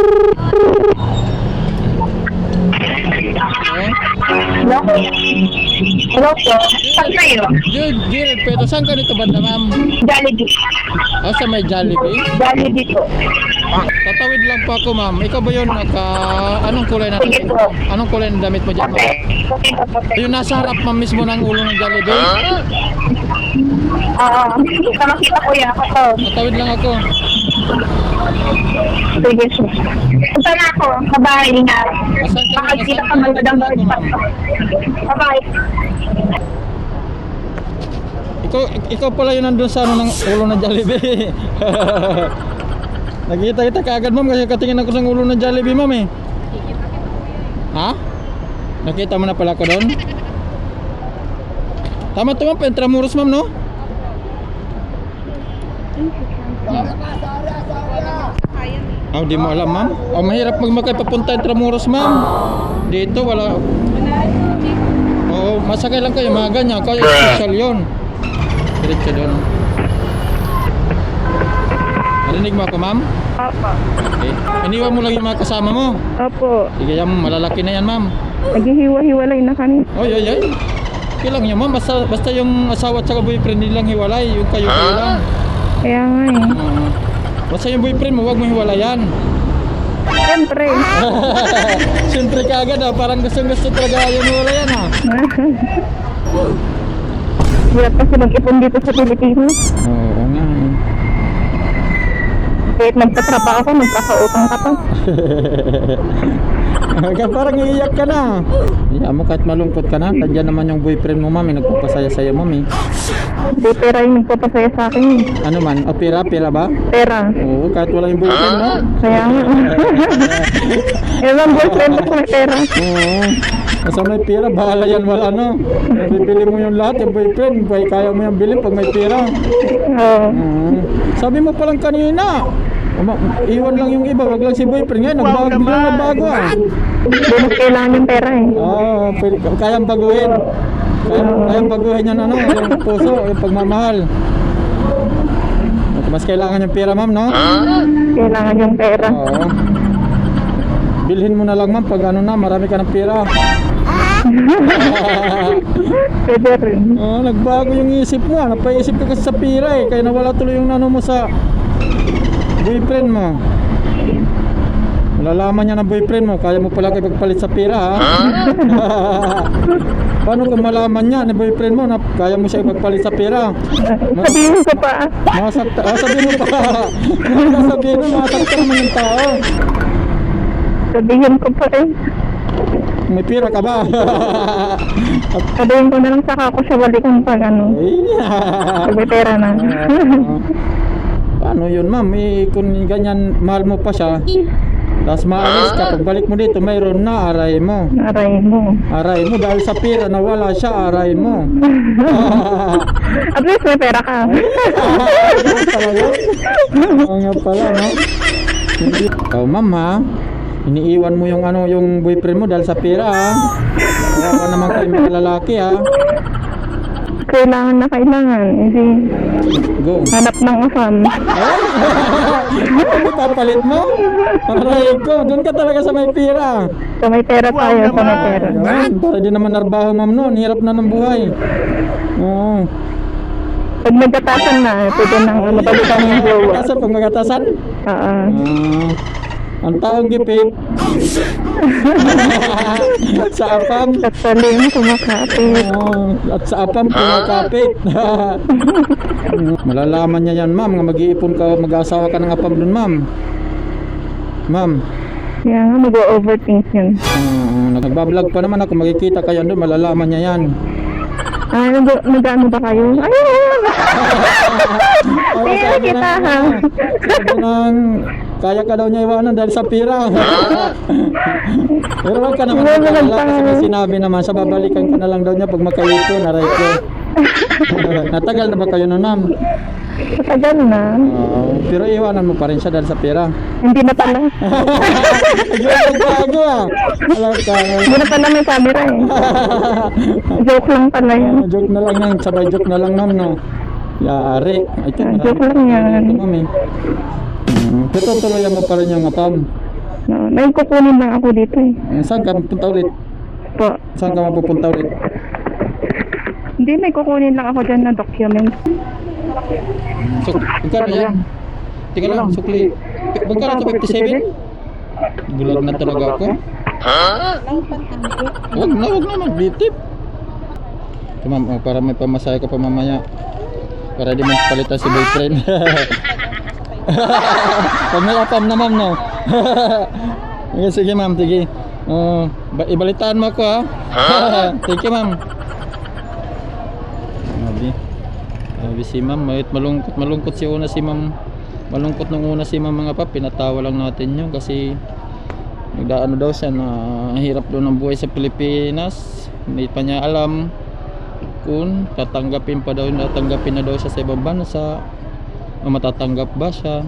Hello? Hello po. Saan kayo? Jill, pero saan ka dito banda, ma'am? Jollibee. Sa may Jollibee? Jollibee po. Tatawid lang po ako, ma'am. Ikaw ba yun? Anong kulay na Sige po. Anong kulay ng damit mo dyan, ma'am? Okay po po. Yung nasa harap, ma'am, mismo ng ulo ng Jollibee? Nakakita ko yan ako. Tatawid lang ako. Sige po. Punta na ako. Bye-bye. Ingat. Asan ka? Makakita ka magandang bawal pa. Bye-bye. Ikaw pala yun nandun sa ano ng ulo ng Jollibee. Nakita kita kaagad, ma'am, kasi katingin ako sa ulo ng Jollibee, ma'am, eh. Ha? Nakita mo na pala ako doon? Tama to, ma'am, Intramuros, ma'am, no? Di mo alam, ma'am? Mahirap magmakay papunta Intramuros, ma'am. Dito, wala. Oo, masakay lang kayo, mga ganyan. Kaya special yun. Diretso doon. Narinig mo ako, ma'am? Opo. Okay. Iniwan mo lang yung mga kasama mo. Opo. Sige, yan, malalaki na yan, ma'am. Naghihiwa-hiwalay na kami. Oy. Okay lang yan, ma'am. Basta yung asawa at saka boyfriend nilang hiwalay. Yung kayo lang. Kaya nga eh. Basta yung boyfriend mo, huwag mo hiwalayan. Siyempre. Siyempre ka agad, parang gusto talaga yung hiwalayan, ha? Hirap kasi mag-ipon dito sa Pilipinas. Oo nga. Kahit nagtatrabaho ako, nagkakautang ka pa. Parang iiyak ka na. Iya mo, kahit malungkot ka na, nandiyan naman yung boyfriend mo, mami, nagpapasaya sa'yo, mami. Hindi, pera yung nagpapasaya sa akin. Ano man? Pera ba? Pera. Oo, kahit wala yung boyfriend mo. Kaya nga. Ewan, boyfriend ko may pera. Oo. Basta may pera, bahala yan, wala no. Bibili mo yung lahat, yung boyfriend, kaya mo yung bilhin pag may pera. Oo. Sabi mo palang kanina, iwan lang yung iba, wag lang si boyfriend. Ngayon, nagbago ah. Hindi na kailangan yung pera eh. Oo, kayang baguhin. Kayang baguhin yan, yung puso, yung pagmamahal. Mas kailangan yung pera, ma'am, no? Kailangan yung pera. Oo. Bilhin mo na lang, ma'am, pag marami ka ng pera. Pwede rin. Nagbago yung isip mo, napaisip ka kasi sa pera eh. Kaya nawala tuloy yung mo sa boyfriend mo. Malalaman niya ng boyfriend mo, kaya mo pala kayo pagpalit sa pera, ha? Paano kung malaman niya ni boyfriend mo na kaya mo siya ipagpalit sa pera? Sabihin ko pa. Sabihin mo pa. Sabihin mo, masaktan naman yung tao. Sabihin ko pa rin. May pera ka ba? Sabihin ko na lang saka ako siya balikan pag pag may pera na. Paano yun, ma'am? Kung ganyan, mahal mo pa siya, tapos maalis ka, pagbalik mo dito, mayroon na, aray mo. Aray mo. Aray mo, dahil sa pera, nawala siya, aray mo. At least may pera ka. Oo nga pala, no? Ikaw, ma'am, ha? Iniiwan mo yung yung boyfriend mo dahil sa pera, ha? Wala naman kayo mga lalaki, ha? Kailangan na kailangan. Hindi. Go. Hanap ng usam. Papalit mo? Aray ko, doon ka talaga sa may pera. So may pera tayo, sa may pera. Para di naman narbaho, ma'am, noon. Hirap na ng buhay. Oo. Pag nagkatasan na, pwede nang mabalikan yung jowa. Kasi pag magatasan? Oo. Ang taong gipit. Sa apam. At saling kumakapit. At sa apam kumakapit. Malalaman niya yan, ma'am, nga mag-iipon ka, mag-aasawa ka ng apam dun, ma'am. Ma'am. Kaya nga, mag-overthink yun. Nagbablog pa naman ako, makikita kayo doon, malalaman niya yan. Nag-ano ba kayo? Ayun! Hindi nakita ha. Kaya ka daw niya iwanan dahil sa pira. Pero wag ka naman magkalala kasi may sinabi naman sa babalikan ka na lang daw niya pag magkayipon, aray ko. Natagal na ba kayo nun, ma'am? Matagal na. Pero iwanan mo pa rin siya dahil sa pera. Hindi na pala. Bago ah. Hindi na pala may camera eh. Joke lang pala yun. Joke na lang yan. Sabay joke na lang, ma'am, no? Yari. Joke lang yan. Pero tuloyan mo pa rin yung apam. May kukunin lang ako dito eh. Saan ka mapunta ulit? Po. Saan ka mapupunta ulit? Hindi, may kukunin lang ako dyan na document. So, magkano yan? Tingnan lang, sukli. Magkano ito? 57? Bulag na talaga ako. Huwag na magbitip. Ito ma'am, para may pamasahe ka pa mamaya. Para di mo palitan si boyfriend. Pag may apam na ma'am, no? Sige ma'am, sige. Ibalitaan mo ako ha. Thank you ma'am. Sabi si ma'am, malungkot si una si ma'am. Malungkot nung una si ma'am mga pa. Pinatawa lang natin yun kasi nagdaano daw siya na hirap daw ng buhay sa Pilipinas. Hindi pa niya alam kung tatanggapin na daw siya sa ibang bansa o matatanggap ba siya.